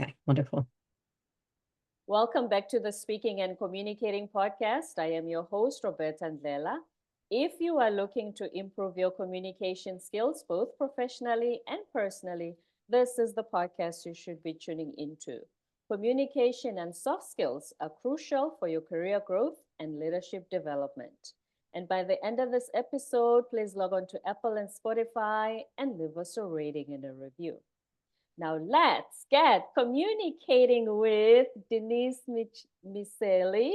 Okay, wonderful. Welcome back to the Speaking and Communicating podcast. I am your host, Roberta Ndlela. If you are looking to improve your communication skills, both professionally and personally, this is the podcast you should be tuning into. Communication and soft skills are crucial for your career growth and leadership development. And by the end of this episode, please log on to Apple and Spotify and leave us a rating and a review. Now let's get communicating with Denise Miceli.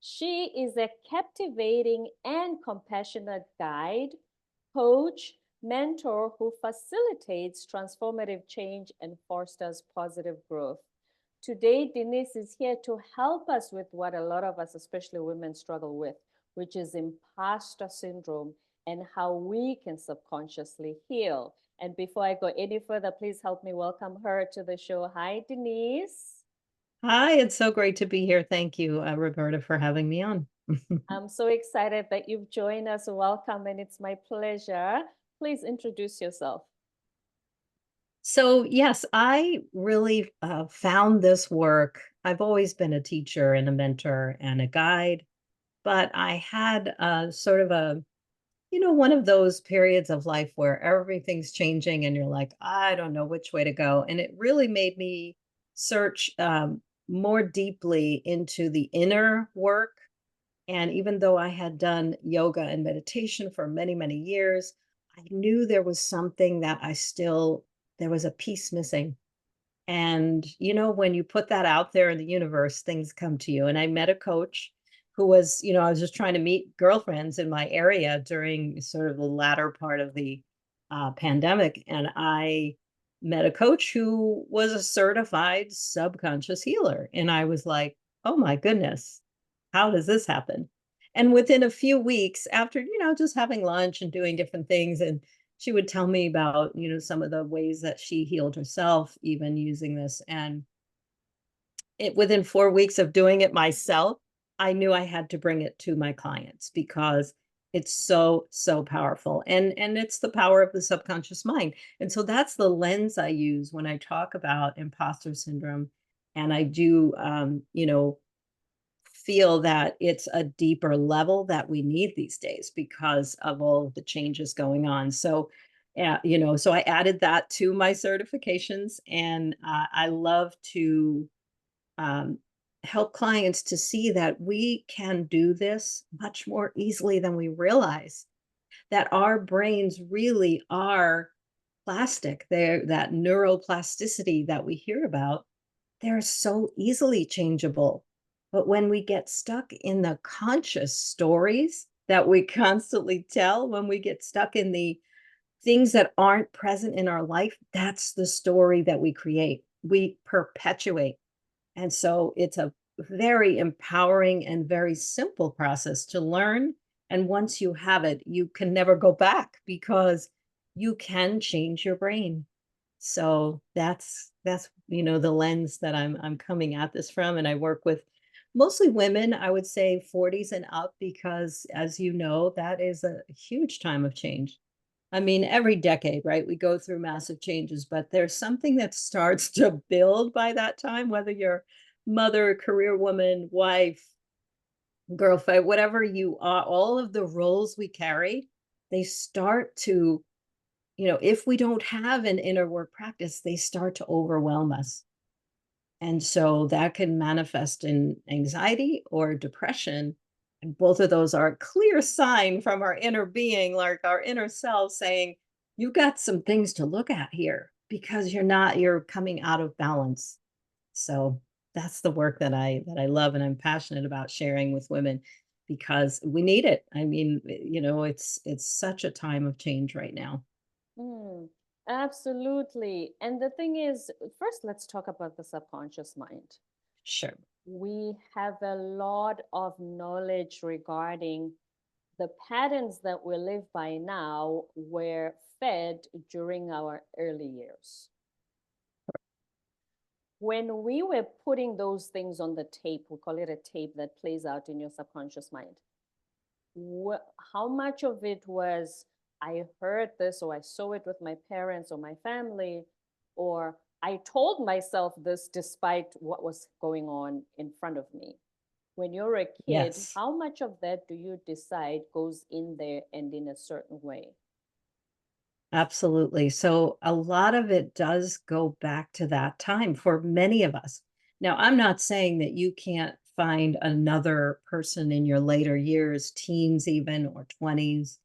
She is a captivating and compassionate guide, coach, mentor who facilitates transformative change and fosters positive growth. Today, Denise is here to help us with what a lot of us, especially women, struggle with, which is imposter syndrome and how we can subconsciously heal. And before I go any further, please help me welcome her to the show. Hi, Denise. Hi, it's so great to be here. Thank you, Roberta, for having me on. I'm so excited that you've joined us. Welcome, and it's my pleasure. Please introduce yourself. So, yes, I really found this work. I've always been a teacher and a mentor and a guide, but I had sort of one of those periods of life where everything's changing and you're like, I don't know which way to go. And it really made me search more deeply into the inner work. And even though I had done yoga and meditation for many, many years, I knew there was something that there was a piece missing. And, when you put that out there in the universe, things come to you. And I met a coach who was, I was just trying to meet girlfriends in my area during sort of the latter part of the pandemic. And I met a coach who was a certified subconscious healer. And I was like, oh my goodness, how does this happen? And within a few weeks after, just having lunch and doing different things, and she would tell me about, some of the ways that she healed herself, even using this. And within 4 weeks of doing it myself, I knew I had to bring it to my clients because it's so, so powerful. And it's the power of the subconscious mind. And so that's the lens I use when I talk about imposter syndrome. And I do, feel that it's a deeper level that we need these days because of all of the changes going on. So, so I added that to my certifications, and I love to um, help clients to see that we can do this much more easily than we realize. That our brains really are plastic. They're that neuroplasticity that we hear about, they're so easily changeable. But when we get stuck in the conscious stories that we constantly tell, when we get stuck in the things that aren't present in our life, that's the story that we create. We perpetuate. And so it's a very empowering and very simple process to learn. And once you have it, you can never go back because you can change your brain. So that's the lens that I'm coming at this from, and I work with mostly women, I would say 40s and up, because as you know, that is a huge time of change. I mean, every decade, right? We go through massive changes, but there's something that starts to build by that time, whether you're mother, career woman, wife, girlfriend, whatever you are, all of the roles we carry, they start to, if we don't have an inner work practice, they start to overwhelm us. And so that can manifest in anxiety or depression. And both of those are a clear sign from our inner being, like our inner self saying, you got some things to look at here because you're coming out of balance. So that's the work that I love and I'm passionate about sharing with women because we need it. I mean, it's such a time of change right now. Mm, absolutely. And the thing is, first, let's talk about the subconscious mind. Sure. We have a lot of knowledge regarding the patterns that we live by now were fed during our early years. When we were putting those things on the tape, we call it a tape that plays out in your subconscious mind. How much of it was, I heard this or I saw it with my parents or my family, or I told myself this despite what was going on in front of me. When you're a kid, Yes. how much of that do you decide goes in there and in a certain way? Absolutely. So a lot of it does go back to that time for many of us. Now, I'm not saying that you can't find another person in your later years, teens even, or 20s.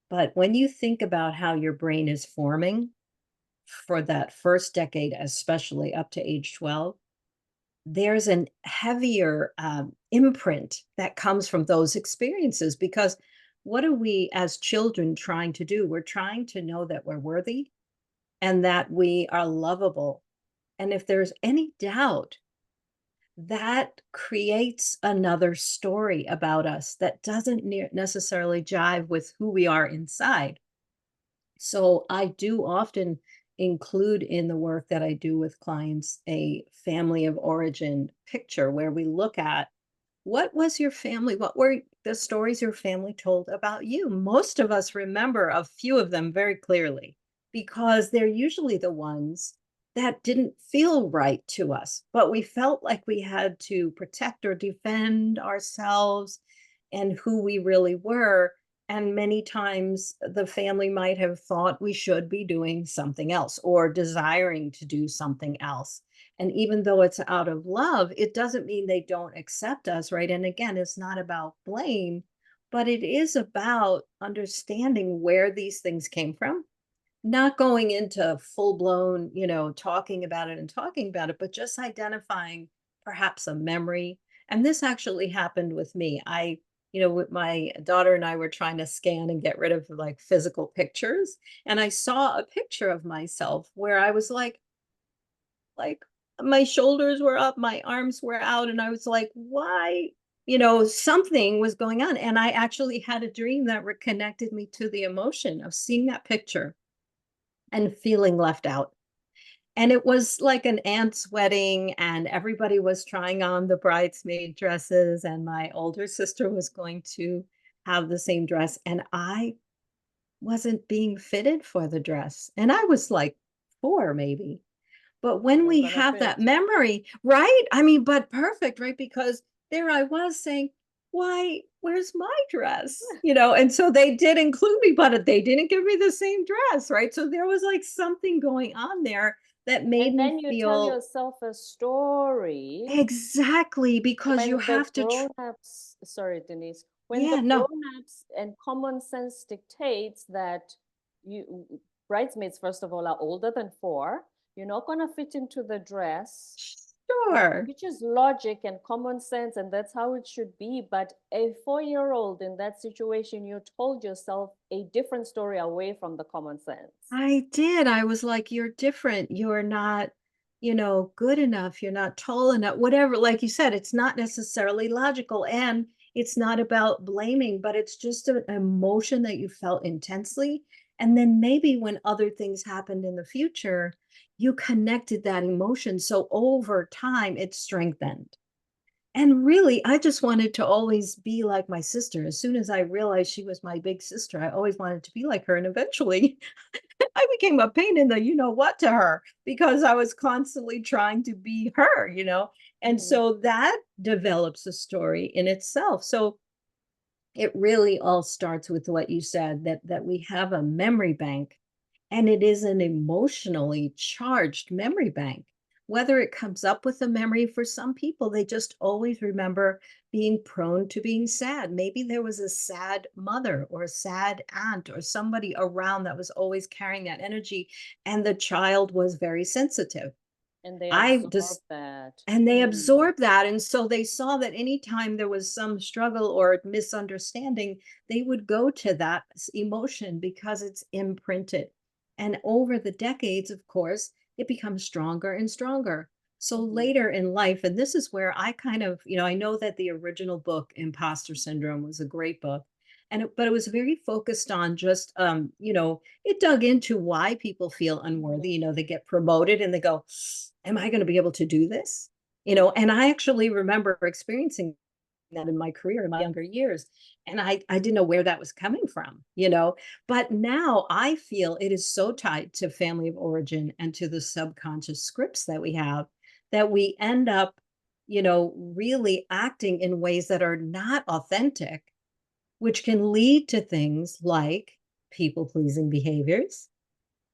But when you think about how your brain is forming for that first decade, especially up to age 12, there's an heavier imprint that comes from those experiences because what are we as children trying to do? We're trying to know that we're worthy and that we are lovable. And if there's any doubt, that creates another story about us that doesn't necessarily jive with who we are inside. So I do often include in the work that I do with clients a family of origin picture where we look at what was your family? What were the stories your family told about you? Most of us remember a few of them very clearly because they're usually the ones that didn't feel right to us, but we felt like we had to protect or defend ourselves and who we really were. And many times the family might have thought we should be doing something else or desiring to do something else. And even though it's out of love, it doesn't mean they don't accept us, right? And again, it's not about blame, but it is about understanding where these things came from, not going into full blown, talking about it, but just identifying perhaps a memory. And this actually happened with me. With my daughter and I were trying to scan and get rid of like physical pictures. And I saw a picture of myself where I was like my shoulders were up, my arms were out, and I was like, why? Something was going on. And I actually had a dream that reconnected me to the emotion of seeing that picture and feeling left out. And it was like an aunt's wedding, and everybody was trying on the bridesmaid dresses, and my older sister was going to have the same dress. And I wasn't being fitted for the dress. And I was like 4 maybe. But You when weren't we gonna have that fit. memory, right? I mean, but perfect, right? Because there I was saying, "Why, where's my dress?" And so they did include me, but they didn't give me the same dress, right? So there was like something going on there that made And me then you tell feel yourself a story exactly because you when the have to grown-ups, sorry, Denise, when the yeah, no. grown-ups and common sense dictates that you bridesmaids, first of all, are older than 4, you're not gonna fit into the dress, Sure. which is logic and common sense, and that's how it should be. But a 4-year-old in that situation, you told yourself a different story away from the common sense. I did. I was like, "You're different. You're not, good enough. You're not tall enough." Whatever. Like you said, it's not necessarily logical and it's not about blaming, but it's just an emotion that you felt intensely. And then maybe when other things happened in the future, you connected that emotion. So over time, it strengthened. And really, I just wanted to always be like my sister. As soon as I realized she was my big sister, I always wanted to be like her. And eventually, I became a pain in the what to her because I was constantly trying to be her. And Mhm. so that develops a story in itself. So it really all starts with what you said that we have a memory bank and it is an emotionally charged memory bank. Whether it comes up with a memory for some people, they just always remember being prone to being sad. Maybe there was a sad mother or a sad aunt or somebody around that was always carrying that energy, and the child was very sensitive. And they I absorb just that. and they Mm. absorbed that, and so they saw that anytime there was some struggle or misunderstanding, they would go to that emotion because it's imprinted. And over the decades, of course, it becomes stronger and stronger. So Mhm. later in life, and this is where I kind of, I know that the original book, Imposter Syndrome, was a great book. But it was very focused on just, it dug into why people feel Mhm. unworthy. They get promoted and they go, am I going to be able to do this? And I actually remember experiencing that in my career in my younger years. And I didn't know where that was coming from, but now I feel it is so tied to family of origin and to the subconscious scripts that we have, that we end up, really acting in ways that are not authentic, which can lead to things like people pleasing behaviors,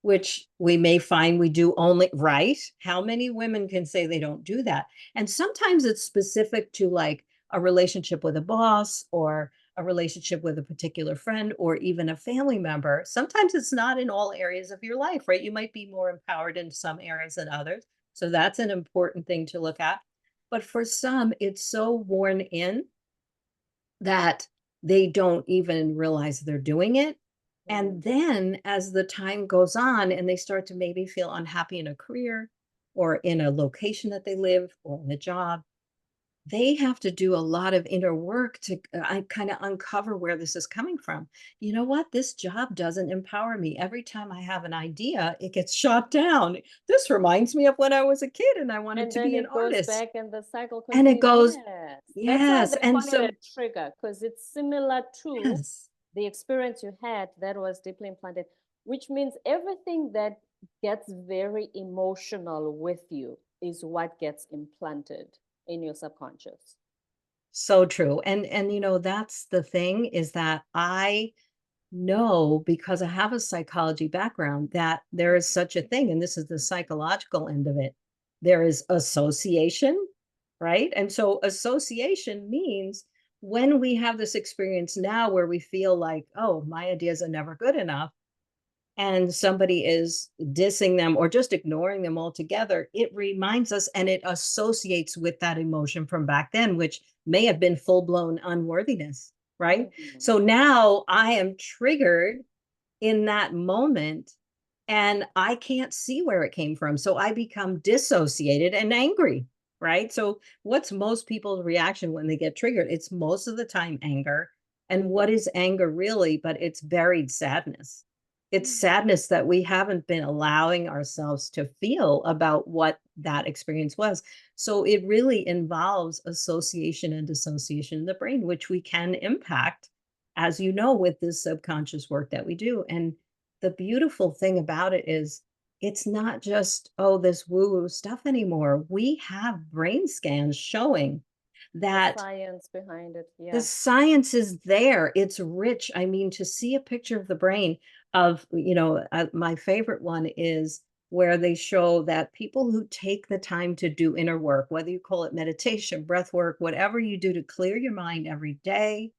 which we may find we do only right. How many women can say they don't do that? And sometimes it's specific to like a relationship with a boss or a relationship with a particular friend or even a family member. Sometimes it's not in all areas of your life, right? You might be more empowered in some areas than others. So that's an important thing to look at. But for some, it's so worn in that they don't even realize they're doing it. Mm. And then as the time goes on and they start to maybe feel unhappy in a career or in a location that they live or in a job, they have to do a lot of inner work to kind of uncover where this is coming from. You know what? This job doesn't empower me. Every time I have an idea, it gets shot down. This reminds me of when I was a kid and I wanted And to then be an it goes artist. back and the cycle And it continues. goes, Yes. That's why yes. they And call it so, a trigger, because it's similar to yes. the experience you had that was deeply implanted, which means everything that gets very emotional with you is what gets implanted in your subconscious. So true. And that's the thing, is that I know, because I have a psychology background, that there is such a thing, and this is the psychological end of it. There is association, right? And so association means when we have this experience now where we feel like, oh, my ideas are never good enough, and somebody is dissing them or just ignoring them altogether, it reminds us and it associates with that emotion from back then, which may have been full blown unworthiness, right? Mhm. So now I am triggered in that moment and I can't see where it came from. So I become dissociated and angry, right? So what's most people's reaction when they get triggered? It's most of the time anger. And what is anger really? But it's buried sadness. It's sadness that we haven't been allowing ourselves to feel about what that experience was. So it really involves association and dissociation in the brain, which we can impact, as you know, with this subconscious work that we do. And the beautiful thing about it is it's not just, oh, this woo-woo stuff anymore. We have brain scans showing The that science behind it, the yeah. science is there. It's rich. I mean, to see a picture of the brain of, my favorite one is where they show that people who take the time to do inner work, whether you call it meditation, breath work, whatever you do to clear your mind every day,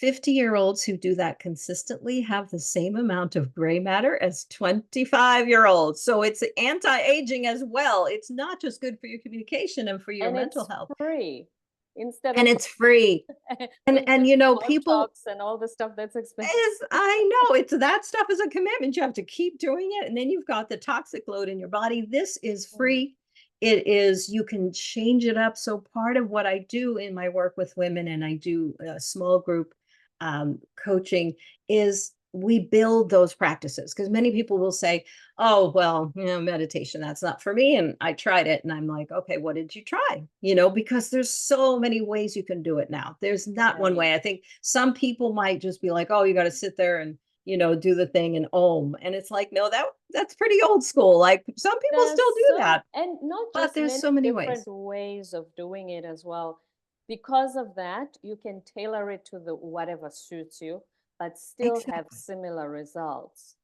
50-year-olds who do that consistently have the same amount of gray matter as 25-year-olds. So it's anti-aging as well. It's not just good for your communication and for your And mental it's health, free instead and of it's free. And doing and this you know, people Botox and all the stuff that's expensive. is I know it's that stuff is a commitment. You have to keep doing it. And then you've got the toxic load in your body. This is Mm. free. It is, you can change it up. So part of what I do in my work with women, and I do a small group coaching, is we build those practices, because many people will say, oh, well, meditation, that's not for me. And I tried it and I'm like, okay, what did you try? Because there's so many ways you can do it now. There's not one Right. way. I think some people might just be like, oh, you got to sit there and do the thing and om. And it's like, no, that's pretty old school. Like some people There's still do so, that, and not but just there's many so many different ways. ways of doing it as well. Because of that, you can tailor it to the whatever suits you, but still have Exactly. similar results.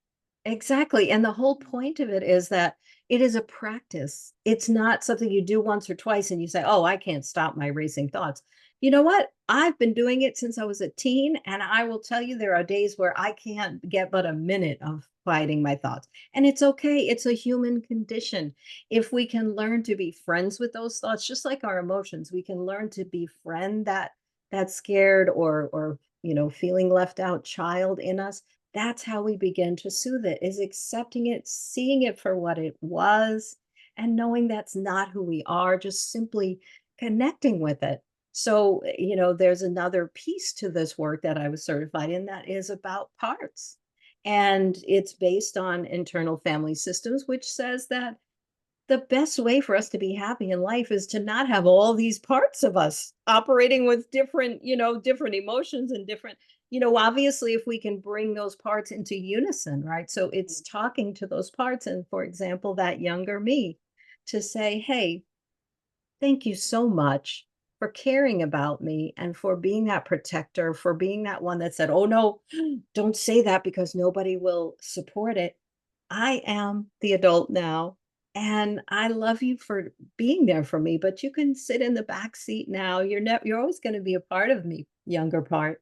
Exactly, and the whole point of it is that it is a practice. It's not something you do once or twice and you say, "Oh, I can't stop my racing thoughts." You know what? I've been doing it since I was a teen, and I will tell you there are days where I can't get but a minute of quieting my thoughts, and it's okay. It's a human condition. If we can learn to be friends with those thoughts, just like our emotions, we can learn to befriend that scared or feeling left out child in us. That's how we begin to soothe it, is accepting it, seeing it for what it was, and knowing that's not who we are, just simply connecting with it. So, there's another piece to this work that I was certified in that is about parts. And it's based on internal family systems, which says that the best way for us to be happy in life is to not have all these parts of us operating with different, different emotions and different, obviously if we can bring those parts into unison, right? So it's talking to those parts. And for example, that younger me to say, hey, thank you so much for caring about me and for being that protector, for being that one that said, oh no, don't say that because nobody will support it. I am the adult now, and I love you for being there for me, but you can sit in the back seat now. You're always going to be a part of me, younger part.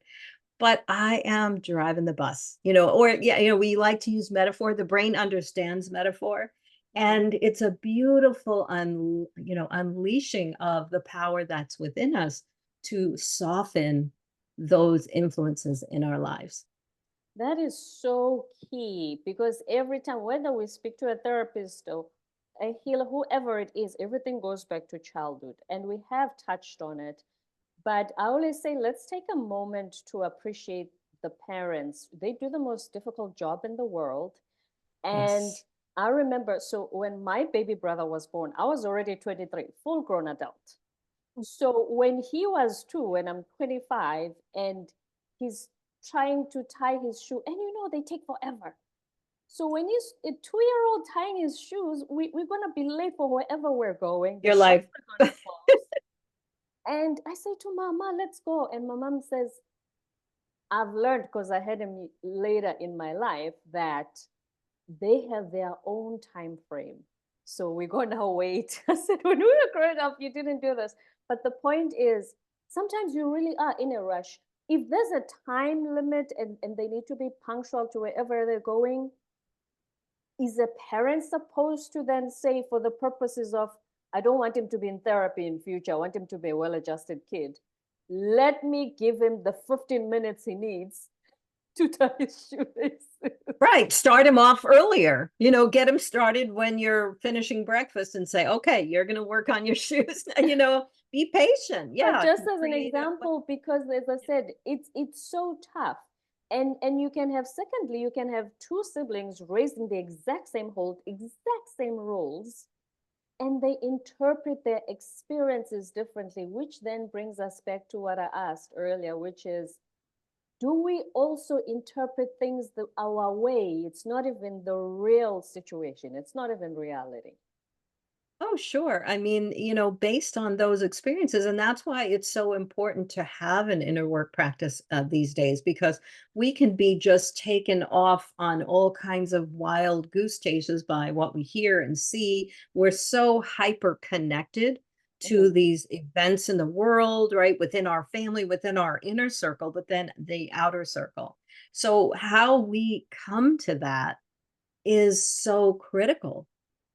But I am driving the bus, or yeah, we like to use metaphor. The brain understands metaphor. And it's a beautiful unleashing of the power that's within us to soften those influences in our lives. That is so key because every time, whether we speak to a therapist or a healer, whoever it is, everything goes back to childhood. And we have touched on it. But I always say, let's take a moment to appreciate the parents. They do the most difficult job in the world. And Yes. I remember, so when my baby brother was born, I was already 23, full grown adult. So when he was 2 and I'm 25 and he's trying to tie his shoe, and they take forever. So when he's a 2-year-old tying his shoes, we're going to be late for wherever we're going. The Your shops life. are going to close. And I say to Mama, let's go. And my mom says, I've learned because I had him later in my life that they have their own time frame. So we're going to wait. I said, when we were growing up, you didn't do this. But the point is, sometimes you really are in a rush. If there's a time limit and they need to be punctual to wherever they're going, is a parent supposed to then say, for the purposes of, I don't want him to be in therapy in future, I want him to be a well-adjusted kid. Let me give him the 15 minutes he needs to tie his shoelaces. Right. Start him off earlier. Get him started when you're finishing breakfast and say, okay, you're going to work on your shoes. Be patient. But Yeah. just as an Create a example, because as I said, it's so tough. And you can have, secondly, you can have two siblings raised in the exact same hold, exact same rules, and they interpret their experiences differently, which then brings us back to what I asked earlier, which is, do we also interpret things our way? It's not even the real situation. It's not even reality. Oh, sure. I mean, based on those experiences, and that's why it's so important to have an inner work practice these days, because we can be just taken off on all kinds of wild goose chases by what we hear and see. We're so hyper connected to Mhm. these events in the world, right? Within our family, within our inner circle, but then the outer circle. So, how we come to that is so critical.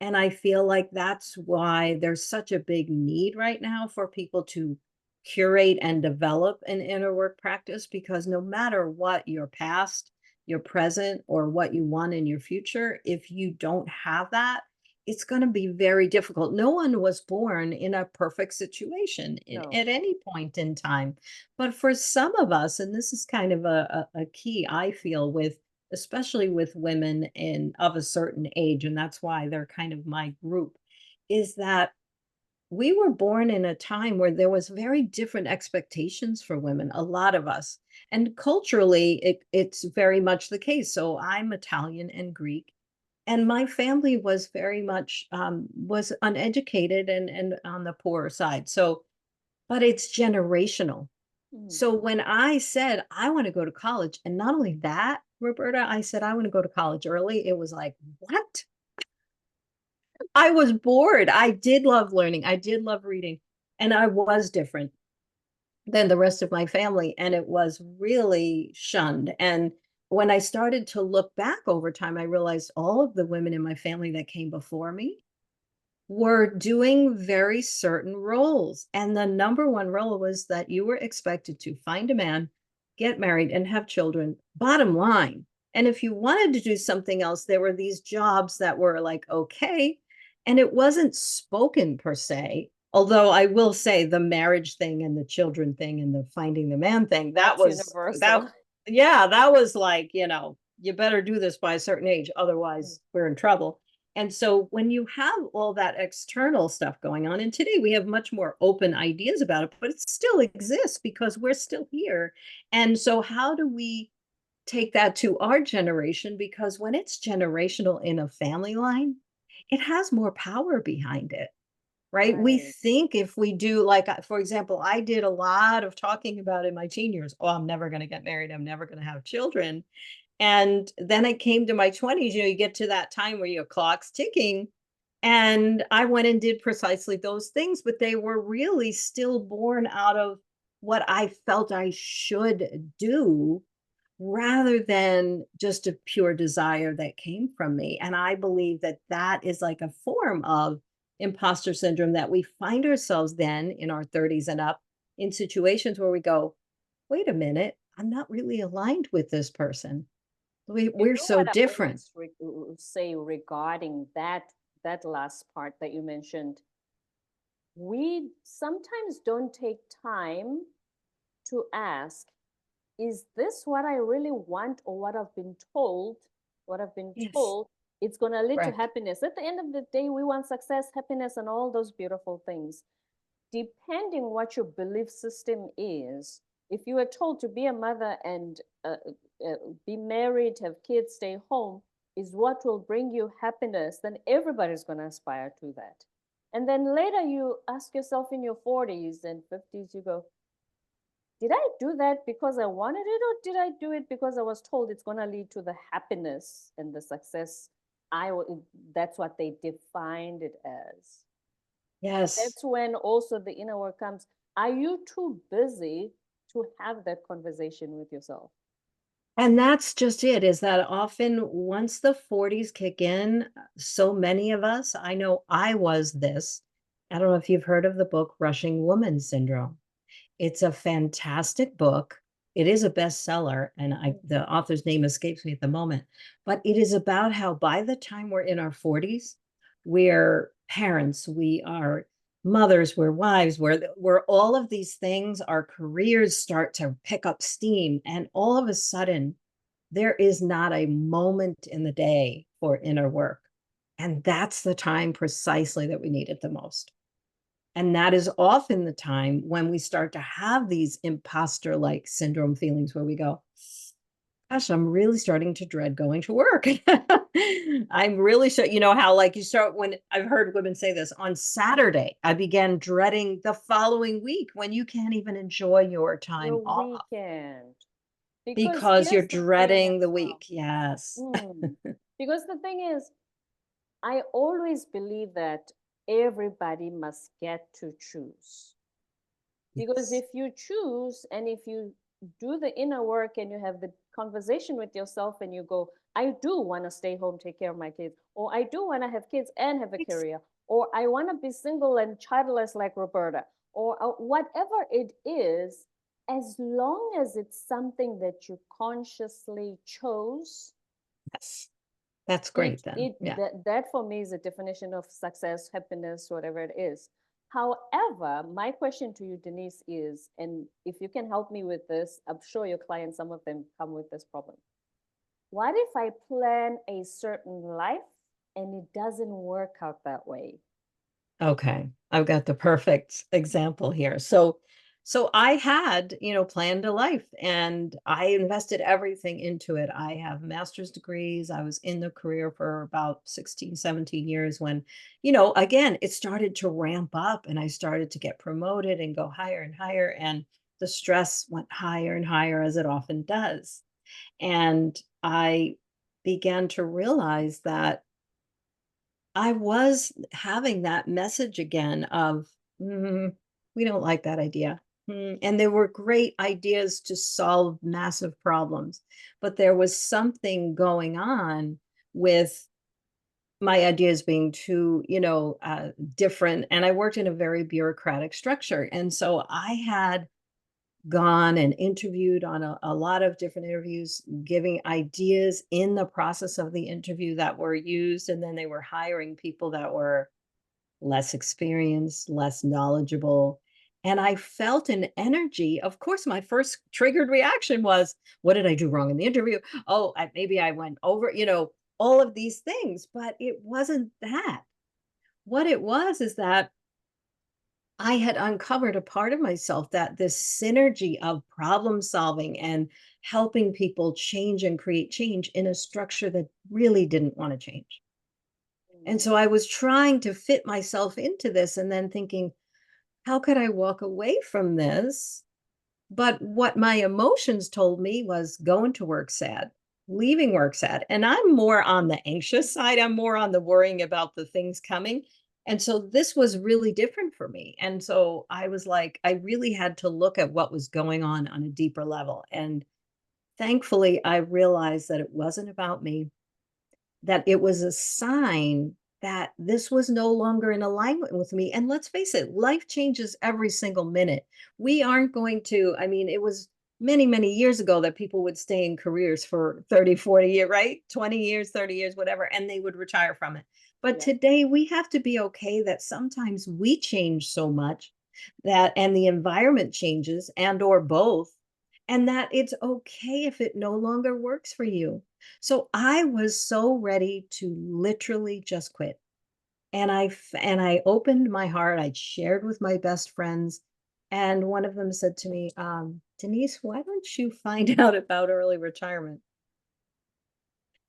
And I feel like that's why there's such a big need right now for people to curate and develop an inner work practice, because no matter what your past, your present, or what you want in your future, if you don't have that, it's going to be very difficult. No one was born in a perfect situation No. at any point in time. But for some of us, and this is kind of a key, I feel, with especially with women in of a certain age, and that's why they're kind of my group, is that we were born in a time where there was very different expectations for women, a lot of us. And culturally, it's very much the case. So I'm Italian and Greek, and my family was very much was uneducated and on the poorer side. So, but it's generational. Mhm. So when I said I want to go to college, and not only that, Roberta, I said I want to go to college early, it was like, what? I was bored. I did love learning. I did love reading. And I was different than the rest of my family. And it was really shunned. And when I started to look back over time, I realized all of the women in my family that came before me were doing very certain roles. And the number one role was that you were expected to find a man, get married, and have children, bottom line. And if you wanted to do something else, there were these jobs that were like, okay. And it wasn't spoken per se. Although I will say the marriage thing and the children thing and the finding the man thing, that That's was that, universal. yeah, that was like, you better do this by a certain age, Mm. otherwise we're in trouble. And so when you have all that external stuff going on, and today we have much more open ideas about it, but it still exists because we're still here. And so how do we take that to our generation? Because when it's generational in a family line, it has more power behind it, right? We Right. think if we do, like, for example, I did a lot of talking about in my teen years, oh, I'm never going to get married. I'm never going to have children. And then I came to my 20s, you get to that time where your clock's ticking. And I went and did precisely those things, but they were really still born out of what I felt I should do rather than just a pure desire that came from me. And I believe that that is like a form of imposter syndrome that we find ourselves then in our 30s and up in situations where we go, wait a minute, I'm not really aligned with this person. You We're know so what I different. always say regarding that last part that you mentioned? We sometimes don't take time to ask, is this what I really want or what I've been told? What I've been Yes, told, it's going to lead to correct. happiness. At the end of the day, we want success, happiness, and all those beautiful things. Depending what your belief system is, if you are told to be a mother and be married, have kids, stay home, is what will bring you happiness, then everybody's going to aspire to that. And then later you ask yourself in your 40s and 50s, you go, did I do that because I wanted it, or did I do it because I was told it's going to lead to the happiness and the success? That's what they defined it as. And Yes. that's when also the inner work comes. Are you too busy to have that conversation with yourself? And that's just it, is that often once the 40s kick in, so many of us, I know I was this. I don't know if you've heard of the book Rushing Woman Syndrome. It's a fantastic book. It is a bestseller, and the author's name escapes me at the moment. But it is about how by the time we're in our 40s, we're parents, we are mothers, we're wives, we're all of these things, our careers start to pick up steam, and all of a sudden, there is not a moment in the day for inner work. And that's the time precisely that we need it the most. And that is often the time when we start to have these imposter like syndrome feelings where we go, gosh, I'm really starting to dread going to work. I'm really sure, how like you start when I've heard women say this on Saturday, I began dreading the following week when you can't even enjoy your time Your off weekend. Because because you're here's the thing dreading as the well. week. Yes. Because the thing is, I always believe that everybody must get to choose. Because Yes. if you choose and if you do the inner work and you have the conversation with yourself and you go, I do want to stay home, take care of my kids, or I do want to have kids and have a Ex- career, or I want to be single and childless like Roberta, or whatever it is, as long as it's something that you consciously chose, Yes. That's it great then. it Yeah. that for me is a definition of success, happiness, whatever it is. However, my question to you, Denise, is, and if you can help me with this, I'm sure your clients, some of them come with this problem. What if I plan a certain life and it doesn't work out that way? Okay, I've got the perfect example here. So I had, planned a life and I invested everything into it. I have master's degrees. I was in the career for about 16, 17 years when, again, it started to ramp up and I started to get promoted and go higher and higher and the stress went higher and higher as it often does. And I began to realize that I was having that message again of, we don't like that idea. And there were great ideas to solve massive problems, but there was something going on with my ideas being too, different. And I worked in a very bureaucratic structure. And so I had gone and interviewed on a lot of different interviews, giving ideas in the process of the interview that were used. And then they were hiring people that were less experienced, less knowledgeable. And I felt an energy. Of course, my first triggered reaction was, what did I do wrong in the interview? Oh, maybe I went over, all of these things, but it wasn't that. What it was is that I had uncovered a part of myself, that this synergy of problem solving and helping people change and create change in a structure that really didn't want to change. And Mm. so I was trying to fit myself into this and then thinking, how could I walk away from this? But what my emotions told me was going to work sad, leaving work sad. And I'm more on the anxious side. I'm more on the worrying about the things coming. And so this was really different for me. And so I was like, I really had to look at what was going on a deeper level. And thankfully, I realized that it wasn't about me, that it was a sign that this was no longer in alignment with me. And let's face it, life changes every single minute. We aren't going to, I mean, it was many, many years ago that people would stay in careers for 30, 40 years, right? 20 years, 30 years, whatever, and they would retire from it. But Yeah. today we have to be okay that sometimes we change so much that, and the environment changes and or both, and that it's okay if it no longer works for you. So I was so ready to literally just quit. And I opened my heart. I shared with my best friends. And one of them said to me, Denise, why don't you find out about early retirement?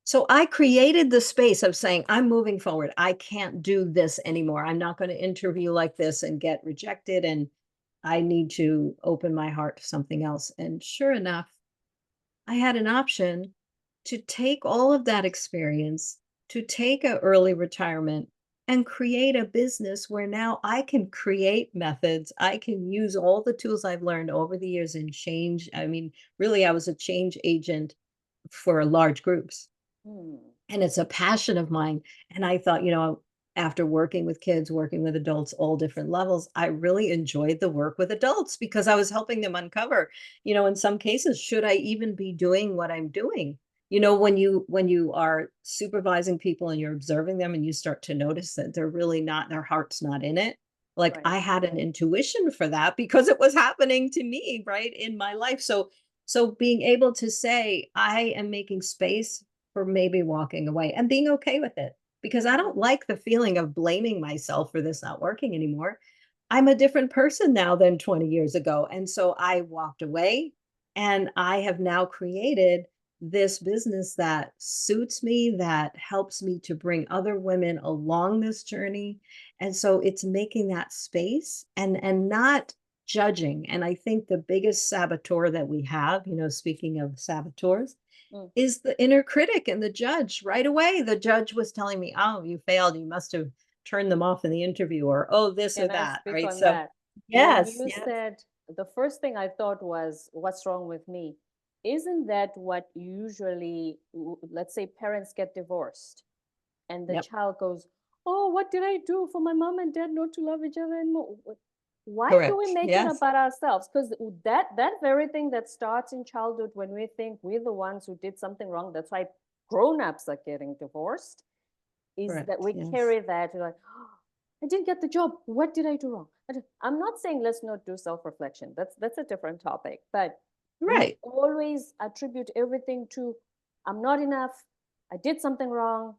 So I created the space of saying, I'm moving forward. I can't do this anymore. I'm not going to interview like this and get rejected. And I need to open my heart to something else. And sure enough, I had an option to take all of that experience, to take a early retirement and create a business where now I can create methods. I can use all the tools I've learned over the years and change. I mean, really, I was a change agent for large groups. Mm. And it's a passion of mine. And I thought, after working with kids, working with adults, all different levels, I really enjoyed the work with adults because I was helping them uncover, in some cases, should I even be doing what I'm doing? When you are supervising people and you're observing them and you start to notice that they're really not, their heart's not in it. Like Right. I had an intuition for that because it was happening to me, right, in my life. So being able to say, I am making space for maybe walking away and being okay with it, because I don't Mhm. like the feeling of blaming myself for this not working anymore. I'm a different person now than 20 years ago. And so I walked away and I have now created this business that suits me, that helps me to bring other women along this journey. And so it's making that space and not judging. And I think the biggest saboteur that we have, speaking of saboteurs, Mm. is the inner critic and the judge. Right away, the judge was telling me, "Oh, you failed. You must have turned them off in the interview," or "Oh, this or Can I that." speak Right? on So, that? When yes, you yes, said the first thing I thought was, what's wrong with me? Isn't that what usually, let's say parents get divorced and the yep, child goes, oh, what did I do for my mom and dad not to love each other anymore? Why do we correct. make it Yes, about ourselves? Because that very thing that starts in childhood when we think we're the ones who did something wrong, that's why grown-ups are getting divorced, is that correct. we Yes, carry that. We're like, oh, I didn't get the job. What did I do wrong? I'm not saying let's not do self-reflection. That's a different topic. But we right. always attribute everything to I'm not enough. I did something wrong.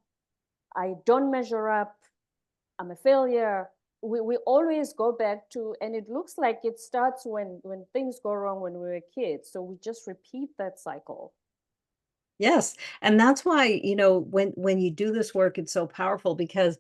I don't measure up. I'm a failure. We always go back to, and it looks like it starts when things go wrong when we were kids. So we just repeat that cycle. Yes, and that's why when you do this work, it's so powerful because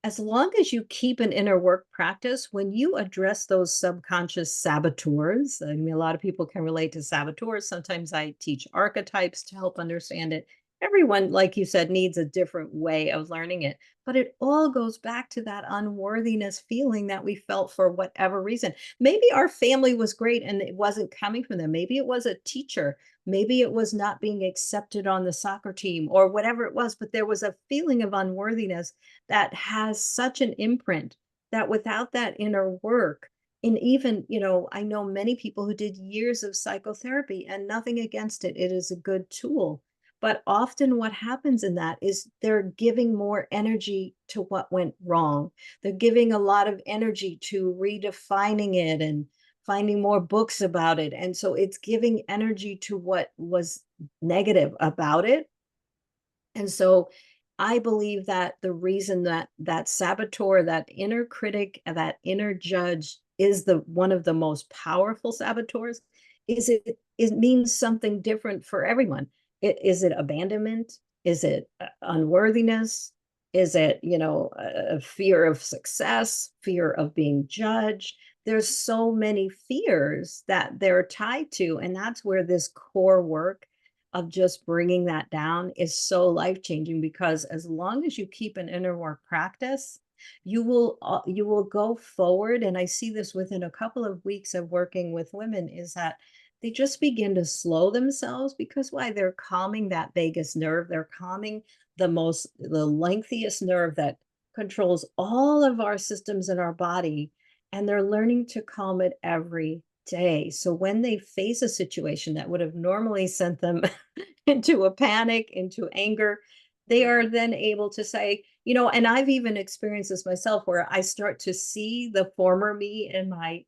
as long as you keep an inner work practice, when you address those subconscious saboteurs, I mean, a lot of people can relate to saboteurs. Sometimes I teach archetypes to help understand it. Everyone, like you said, needs a different way of learning it. But it all goes back to that unworthiness feeling that we felt for whatever reason. Maybe our family was great and it wasn't coming from them. Maybe it was a teacher. Maybe it was not being accepted on the soccer team or whatever it was, but there was a feeling of unworthiness that has such an imprint that without that inner work, and even, I know many people who did years of psychotherapy and nothing against it. It is a good tool. But often what happens in that is they're giving more energy to what went wrong. They're giving a lot of energy to redefining it and finding more books about it. And so it's giving energy to what was negative about it, And so I believe that the reason that that saboteur, that inner critic, and that inner judge is the one of the most powerful saboteurs is it means something different for everyone. Is it abandonment? Is it unworthiness? Is it, a fear of success, fear of being judged? There's so many fears that they're tied to, and that's where this core work of just bringing that down is so life changing, because as long as you keep an inner work practice, you will go forward. And I see this within a couple of weeks of working with women, is that they just begin to slow themselves, because why? They're calming that vagus nerve. They're calming the lengthiest nerve that controls all of our systems in our body, and they're learning to calm it every day. So when they face a situation that would have normally sent them into a panic, into anger, they are Mhm. then able to say, and I've even experienced this myself, where I start to see the former me in my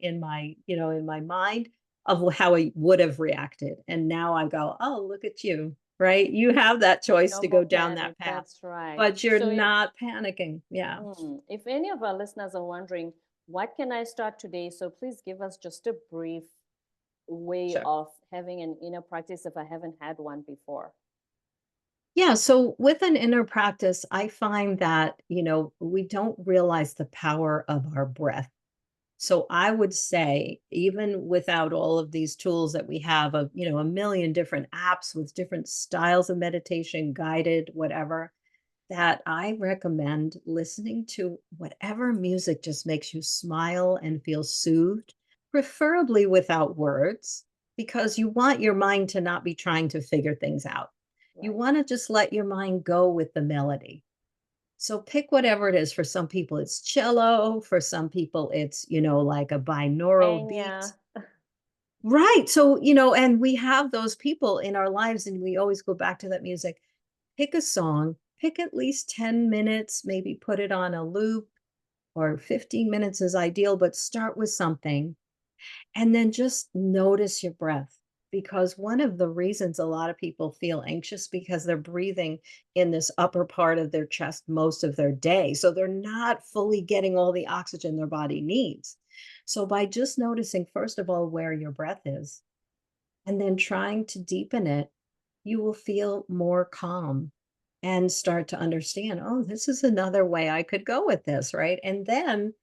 mind of how I would have reacted. And now I go, oh, look at you, right? You have that choice No to go more down panic. that path, That's right. but you're So if not panicking. Yeah, if any of our listeners are wondering, what can I start today? So please give us just a brief way sure. of having an inner practice if I haven't had one before. Yeah, so with an inner practice, I find that, we don't realize the power of our breath. So I would say, even without all of these tools that we have of, a million different apps with different styles of meditation, guided, whatever, that I recommend listening to whatever music just makes you smile and feel soothed, preferably without words, because you want your mind to not be trying to figure things out. You Right. want to just let your mind go with the melody. So pick whatever it is. For some people, it's cello. For some people, it's, like a binaural beat. Enya. Right. So, and we have those people in our lives, and we always go back to that music. Pick a song, pick at least 10 minutes, maybe put it on a loop, or 15 minutes is ideal, but start with something. And then just notice your breath, because one of the reasons a lot of people feel anxious, because they're breathing in this upper part of their chest most of their day. So they're not fully getting all the oxygen their body needs. So by just noticing, first of all, where your breath is, and then trying to deepen it, you will feel more calm and start to understand, oh, this is another way I could go with this, right? And then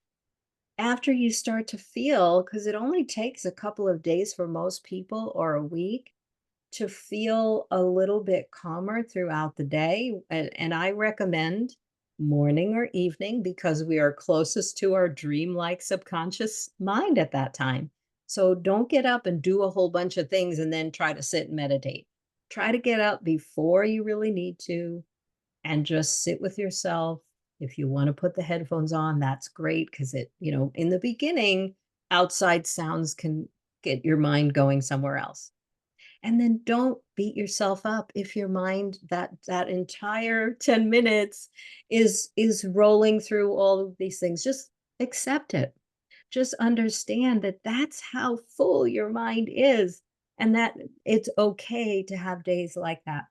after you start to feel, because it only takes a couple of days for most people, or a week, to feel a little bit calmer throughout the day. And I recommend morning or evening, because we are closest to our dreamlike subconscious mind at that time. So don't get up and do a whole bunch of things and then try to sit and meditate. Try to get up before you really need to, and just sit with yourself. If you want to put the headphones on, that's great, because in the beginning, outside sounds can get your mind going somewhere else. And then don't beat yourself up if your mind that entire 10 minutes is rolling through all of these things. Just accept it. Just understand that that's how full your mind is, and that it's okay to have days like that.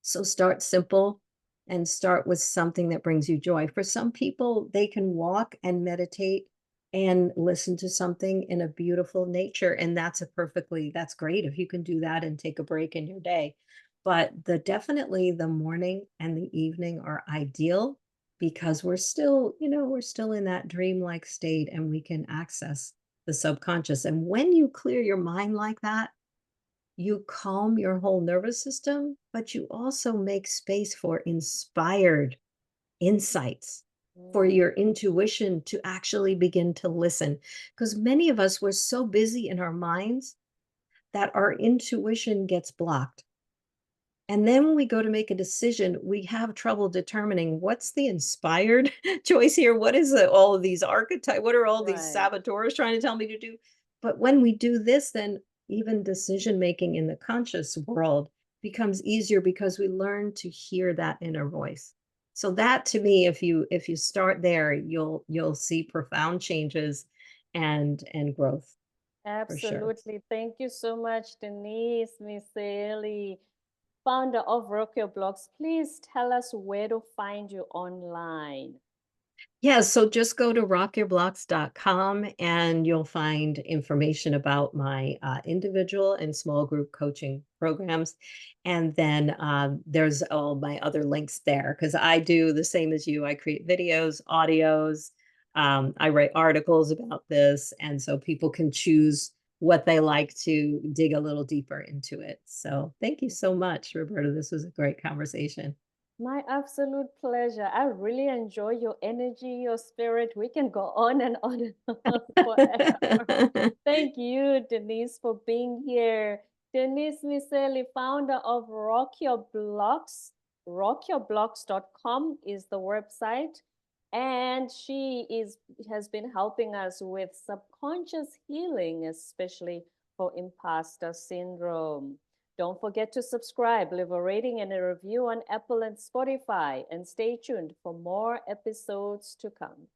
So start simple, and start with something that brings you joy. For some people, they can walk and meditate and listen to something in a beautiful nature. And that's great if you can do that and take a break in your day. But definitely the morning and the evening are ideal, because we're still in that dreamlike state, and we can access the subconscious. And when you clear your mind like that, you calm your whole nervous system, but you also make space for inspired insights, for Mm, your intuition to actually begin to listen. Because many of us, we're so busy in our minds that our intuition gets blocked. And then when we go to make a decision, we have trouble determining what's the inspired choice here. What is all of these archetypes? What are all these right. saboteurs trying to tell me to do? But when we do this, then even decision making in the conscious world becomes easier, because we learn to hear that inner voice. So that, to me, if you start there, you'll see profound changes and growth, for sure. Absolutely. Thank you so much, Denise Miceli. founder of Rock Your Blogs. Please tell us where to find you online. Yeah, so just go to rockyourblocks.com and you'll find information about my individual and small group coaching programs. And then there's all my other links there because I do the same as you. I create videos, audios, I write articles about this. And so people can choose what they like to dig a little deeper into it. So thank you so much, Roberta. This was a great conversation. My absolute pleasure. I really enjoy your energy, your spirit. We can go on and on and on forever. Thank you, Denise, for being here. Denise Miceli, founder of Rock Your Blocks. Rockyourblocks.com is the website. And has been helping us with subconscious healing, especially for imposter syndrome. Don't forget to subscribe, leave a rating and a review on Apple and Spotify, and stay tuned for more episodes to come.